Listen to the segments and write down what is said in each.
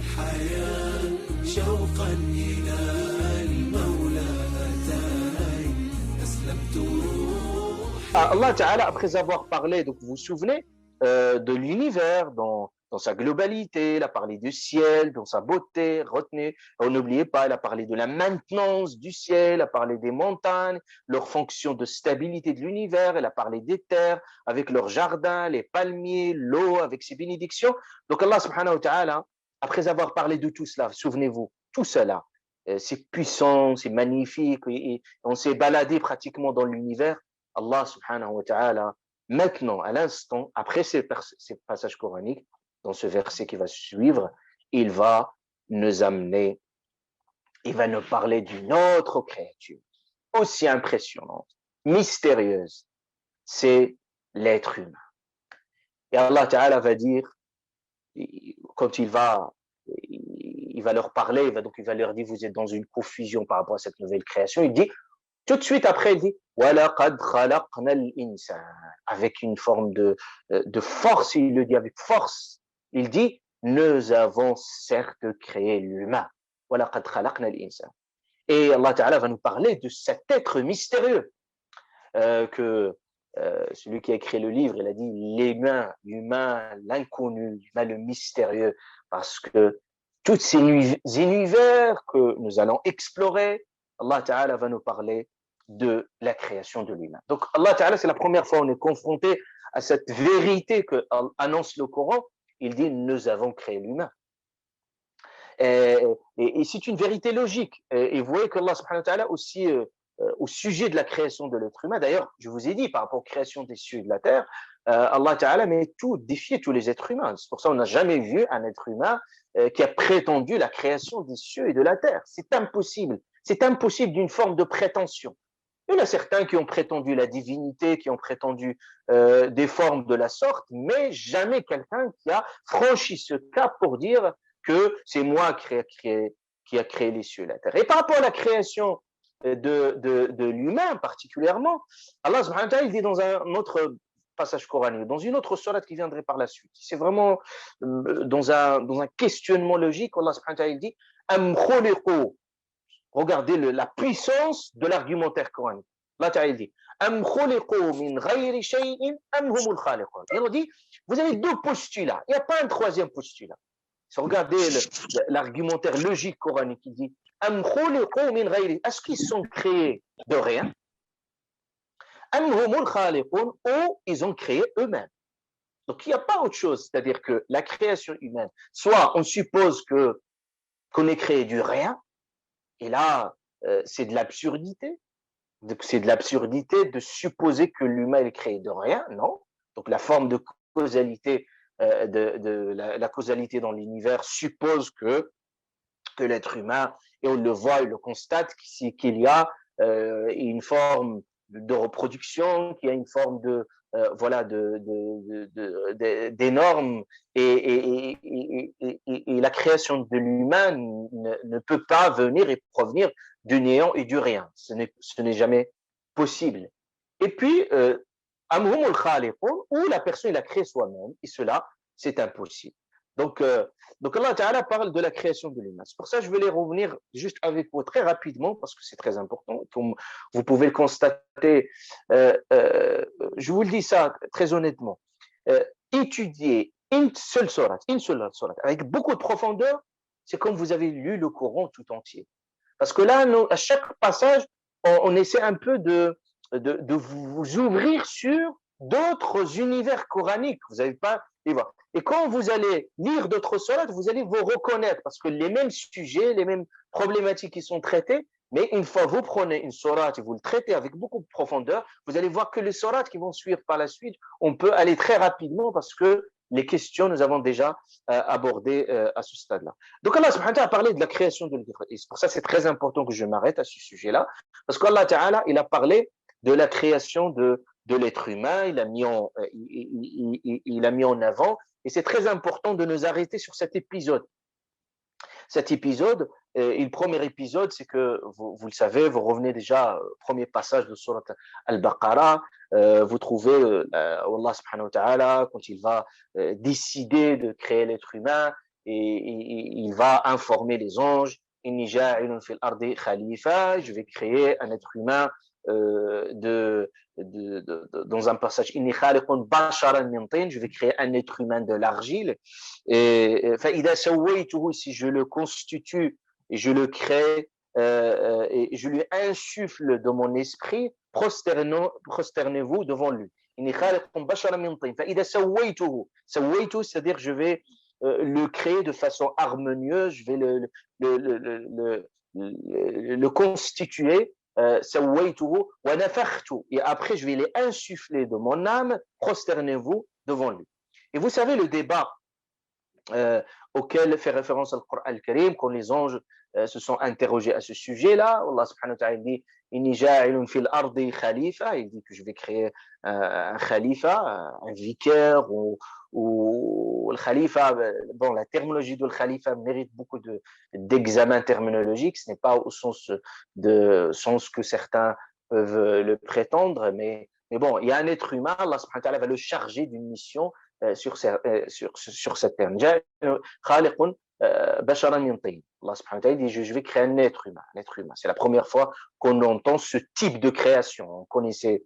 الحياة شوقا إلى المولى أتاني أسلمت روحي. Allah Ta'ala, après avoir parlé, donc vous vous souvenez, de l'univers dans sa globalité, il a parlé du ciel, dans sa beauté, retenez, n'oubliez pas, il a parlé de la maintenance du ciel, il a parlé des montagnes, leur fonction de stabilité de l'univers, il a parlé des terres, avec leurs jardins, les palmiers, l'eau, avec ses bénédictions. Donc Allah Subhanahu wa Ta'ala, après avoir parlé de tout cela, souvenez-vous, tout cela, c'est puissant, c'est magnifique, et on s'est baladé pratiquement dans l'univers. Allah Subhanahu wa Ta'ala, maintenant, à l'instant, après ces passages coraniques, dans ce verset qui va suivre, il va nous amener, il va nous parler d'une autre créature, aussi impressionnante, mystérieuse, c'est l'être humain. Et Allah Ta'ala va dire, quand il va leur parler, il va leur dire, vous êtes dans une confusion par rapport à cette nouvelle création, il dit, tout de suite après, il dit, وَلَقَدْ خَلَقْنَا الْإِنسَانَ, avec une forme de force, il le dit avec force. Il dit, nous avons certes créé l'humain. وَلَقَدْ خَلَقْنَا الْإِنسَانَ. Et Allah Ta'ala va nous parler de cet être mystérieux que celui qui a écrit le livre, il a dit l'humain, l'inconnu, l'humain, le mystérieux, parce que tous ces univers que nous allons explorer, Allah Ta'ala va nous parler de la création de l'humain. Donc Allah Ta'ala, c'est la première fois où on est confronté à cette vérité que annonce le Coran. Il dit, nous avons créé l'humain. Et c'est une vérité logique. Et vous voyez qu'Allah Subhanahu wa Ta'ala aussi, au sujet de la création de l'être humain, d'ailleurs, je vous ai dit, par rapport aux créations des cieux et de la terre, Allah Ta'ala défiait tous les êtres humains. C'est pour ça qu'on n'a jamais vu un être humain qui a prétendu la création des cieux et de la terre. C'est impossible. C'est impossible d'une forme de prétention. Il y en a certains qui ont prétendu la divinité, qui ont prétendu des formes de la sorte, mais jamais quelqu'un qui a franchi ce cap pour dire que c'est moi qui a créé les cieux et la terre. Et par rapport à la création de l'humain particulièrement, Allah subhanahu wa ta'ala, il dit dans un autre passage coranique, dans une autre sourate qui viendrait par la suite. C'est vraiment dans un questionnement logique, Allah subhanahu wa ta'ala, il dit « Am khuliqu » Regardez la puissance de l'argumentaire coranique. Allah Ta'ala dit Am khuliqu min ghayri shay'in am humul khaliqun. Et on dit vous avez deux postulats, il n'y a pas un troisième postulat. Si vous regardez l'argumentaire logique coranique, il dit Am khuliqu min ghayri, est-ce qu'ils sont créés de rien? Am humul khaliqun, ou ils ont créé eux-mêmes. Donc il n'y a pas autre chose, c'est-à-dire que la création humaine, soit on suppose qu'on est créé du rien. Et là, c'est de l'absurdité. C'est de l'absurdité de supposer que l'humain est créé de rien, non. Donc la forme de causalité, la causalité dans l'univers suppose que l'être humain, et on le voit, il le constate, qu'il y a une forme de reproduction, qu'il y a une forme des normes, et la création de l'humain ne peut pas venir et provenir du néant et du rien. Ce n'est jamais possible. Et puis, amhumul khaliqun, où la personne il a créé soi-même, et cela, c'est impossible. Donc Allah Ta'ala parle de la création de l'humain. C'est pour ça que je vais revenir juste avec vous très rapidement, parce que c'est très important. Comme vous pouvez le constater, je vous le dis ça très honnêtement. Étudier une seule sourate, avec beaucoup de profondeur, c'est comme vous avez lu le Coran tout entier. Parce que là, à chaque passage, on essaie un peu de vous ouvrir sur d'autres univers coraniques. Vous n'avez pas les voir. Et quand vous allez lire d'autres sourates, vous allez vous reconnaître parce que les mêmes sujets, les mêmes problématiques qui sont traitées, mais une fois vous prenez une sourate et vous le traitez avec beaucoup de profondeur, vous allez voir que les sourates qui vont suivre par la suite, on peut aller très rapidement parce que les questions, nous avons déjà abordé à ce stade-là. Donc Allah subhanahu wa ta'ala a parlé de la création de l'être. Et c'est pour ça que c'est très important que je m'arrête à ce sujet-là, parce qu'Allah ta'ala, il a parlé de la création de l'être humain, il a mis en avant, et c'est très important de nous arrêter sur cet épisode. Cet épisode, et le premier épisode, c'est que, vous le savez, vous revenez déjà au premier passage de Surat Al-Baqarah, vous trouvez Allah subhanahu wa ta'ala, quand il va décider de créer l'être humain, il va informer les anges. Inni ja'ilun fil ardi khalifa, je vais créer un être humain dans un passage, inni khaliqun basharan min tin, je vais créer un être humain de l'argile. Et فإذا سويته, si je le constitue et je le crée et je lui insuffle de mon esprit, prosternez-vous devant lui. inni khaliqun basharan min tin. فإذا سويته, c'est-à-dire je vais le créer de façon harmonieuse, je vais le constituer, et après je vais les insuffler de mon âme, prosternez-vous devant lui. Et vous savez le débat auquel fait référence le Coran al-Karim, quand les anges se sont interrogés à ce sujet-là. Allah subhanahu wa ta'ala dit Inni ja'ilun fil ardi khalifa, il dit que je vais créer un khalifa, un vicaire, ou le khalifa. Bon, la terminologie de le khalifa mérite beaucoup d'examen terminologique, ce n'est pas au sens que certains peuvent le prétendre, mais bon, il y a un être humain, Allah subhanahu wa ta'ala va le charger d'une mission sur cette terme. Khaliqun basharan min tin. Allah subhanahu wa ta'ala dit je vais créer un être humain. C'est la première fois qu'on entend ce type de création. On connaissait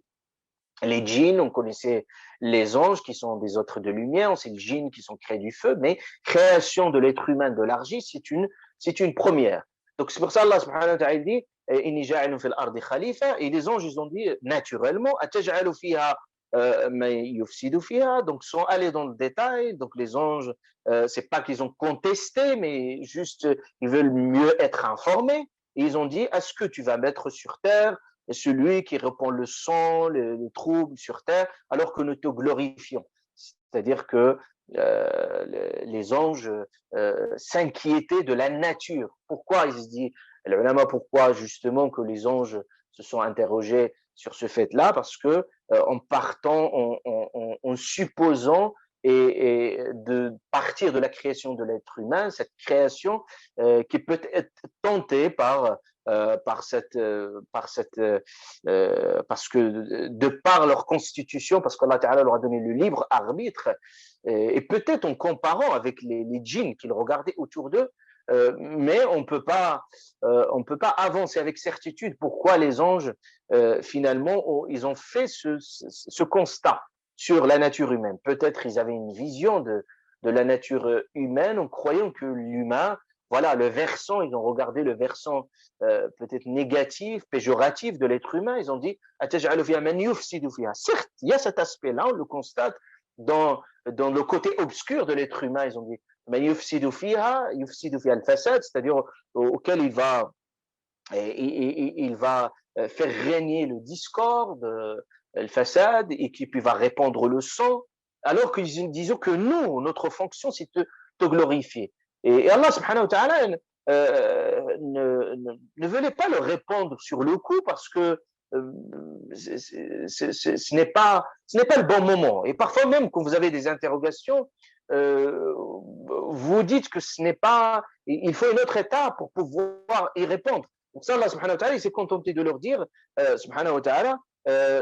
les djinns, on connaissait les anges qui sont des êtres de lumière, on sait les djinns qui sont créés du feu, mais création de l'être humain de l'argile, c'est une première. Donc c'est pour ça Allah subhanahu wa ta'ala dit inni ja'ilun fil ardi khalifa, et les anges ils ont dit naturellement ataj'alu fiha donc sans aller dans le détail. Donc les anges, c'est pas qu'ils ont contesté, mais juste ils veulent mieux être informés, et ils ont dit est-ce que tu vas mettre sur terre celui qui répand le sang, le trouble sur terre, alors que nous te glorifions. C'est-à-dire que les anges s'inquiétaient de la nature. Pourquoi ils se disent, pourquoi justement que les anges se sont interrogés sur ce fait-là? Parce que en partant, en supposant et de partir de la création de l'être humain, cette création qui peut être tentée parce que de par leur constitution, parce qu'Allah Ta'ala leur a donné le libre arbitre, et peut-être en comparant avec les djinns qu'ils regardaient autour d'eux, mais on peut pas avancer avec certitude pourquoi les anges finalement ils ont fait ce constat sur la nature humaine. Peut-être ils avaient une vision de la nature humaine en croyant que l'humain, voilà, le versant, ils ont regardé le versant peut-être négatif, péjoratif de l'être humain. Ils ont dit certes, il y a cet aspect-là, on le constate dans le côté obscur de l'être humain. Ils ont dit c'est-à-dire auquel il va faire régner le discorde, le fasad, et qui puis va répandre le sang, alors qu'ils disent que nous, notre fonction, c'est de te glorifier. Et Allah subhanahu wa ta'ala ne voulait pas le répandre sur le coup, parce que ce n'est pas le bon moment. Et parfois même, quand vous avez des interrogations, vous dites que ce n'est pas, il faut une autre étape pour pouvoir y répondre. Donc ça, Allah subhanahu wa ta'ala, il s'est contenté de leur dire, subhanahu wa ta'ala,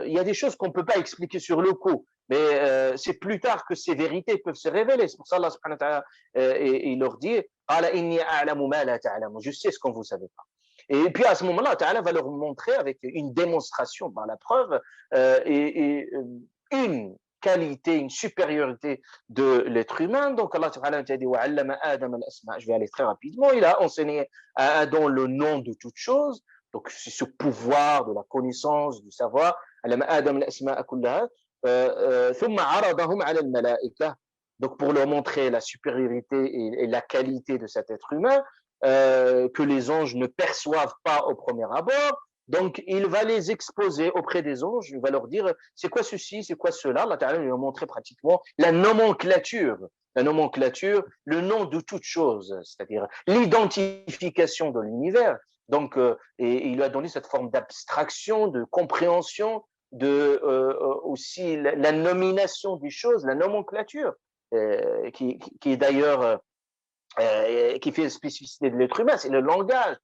il y a des choses qu'on ne peut pas expliquer sur le coup, mais c'est plus tard que ces vérités peuvent se révéler. C'est pour ça Allah subhanahu wa ta'ala, il leur dit, je sais ce qu'on vous savez pas. Et puis à ce moment-là, Allah va leur montrer avec une démonstration par la preuve et une qualité, une supériorité de l'être humain. Donc Allah Ta'ala a dit je vais aller très rapidement. Il a enseigné à Adam le nom de toute chose. Donc c'est ce pouvoir de la connaissance, du savoir. Donc pour leur montrer la supériorité et la qualité de cet être humain, que les anges ne perçoivent pas au premier abord. Donc, il va les exposer auprès des anges, il va leur dire, c'est quoi ceci, c'est quoi cela. Allah Ta'ala lui a montré pratiquement la nomenclature, le nom de toute chose, c'est-à-dire l'identification de l'univers. Donc, et il lui a donné cette forme d'abstraction, de compréhension, aussi la nomination des choses, la nomenclature, qui est d'ailleurs, qui fait la spécificité de l'être humain, c'est le langage,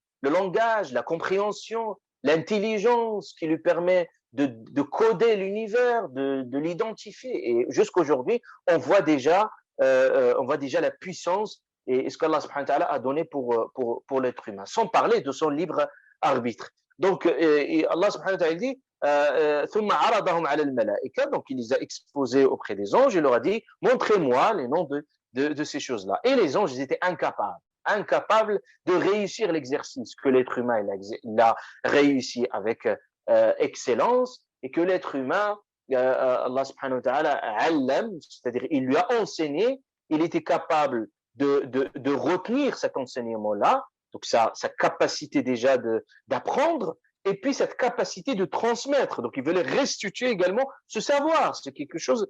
la compréhension, l'intelligence qui lui permet de coder l'univers, de l'identifier. Et jusqu'aujourd'hui, on voit déjà la puissance et ce qu'Allah subhanahu wa ta'ala a donné pour l'être humain, sans parler de son libre arbitre. Donc, Allah subhanahu wa ta'ala dit, ثم عرضهم على الملائكة, donc il les a exposés auprès des anges, il leur a dit, montrez-moi les noms de ces choses-là. Et les anges, ils étaient incapables de réussir l'exercice que l'être humain il a réussi avec excellence, et que l'être humain, Allah subhanahu wa ta'ala, allam, c'est-à-dire il lui a enseigné, il était capable de retenir cet enseignement-là, donc sa capacité déjà d'apprendre, et puis cette capacité de transmettre. Donc il veut restituer également ce savoir. C'est quelque chose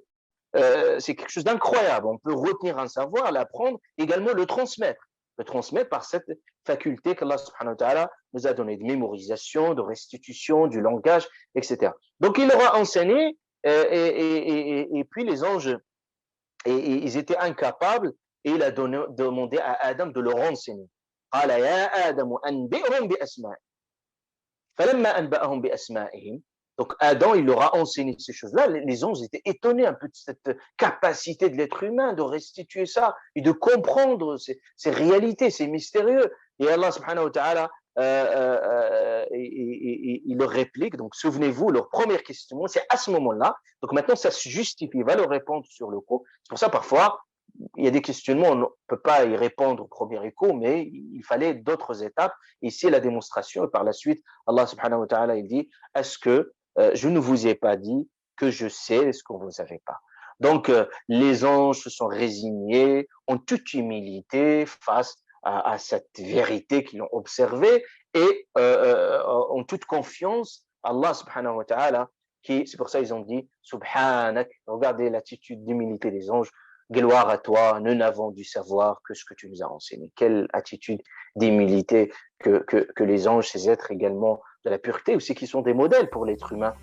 d'incroyable. On peut retenir un savoir, l'apprendre, également le transmettre. Le transmettre par cette faculté qu'Allah subhanahu wa ta'ala nous a donnée, de mémorisation, de restitution, du langage, etc. Donc il leur a enseigné, et puis les anges, ils étaient incapables, et il a demandé à Adam de leur enseigner. قال يا آدم أنبئهم بأسمائهم فلما أنبأهم بأسمائهم. Donc Adam, il leur a enseigné ces choses-là. Les anges étaient étonnés un peu de cette capacité de l'être humain de restituer ça et de comprendre ces réalités, c'est mystérieux. Et Allah subhanahu wa ta'ala, il leur réplique. Donc souvenez-vous, leur première question, c'est à ce moment-là. Donc maintenant, ça se justifie, il va leur répondre sur le coup. C'est pour ça, parfois, il y a des questionnements, on ne peut pas y répondre au premier écho, mais il fallait d'autres étapes. Ici, la démonstration, et par la suite, Allah subhanahu wa ta'ala, il dit, est-ce que je ne vous ai pas dit que je sais ce que vous ne savez pas? Donc, les anges se sont résignés en toute humilité face à cette vérité qu'ils ont observée, et en toute confiance, Allah subhanahu wa ta'ala, c'est pour ça ils ont dit, subhanak, regardez l'attitude d'humilité des anges, gloire à toi, nous n'avons du savoir que ce que tu nous as enseigné. Quelle attitude d'humilité que les anges, ces êtres également de la pureté, aussi qui sont des modèles pour l'être humain,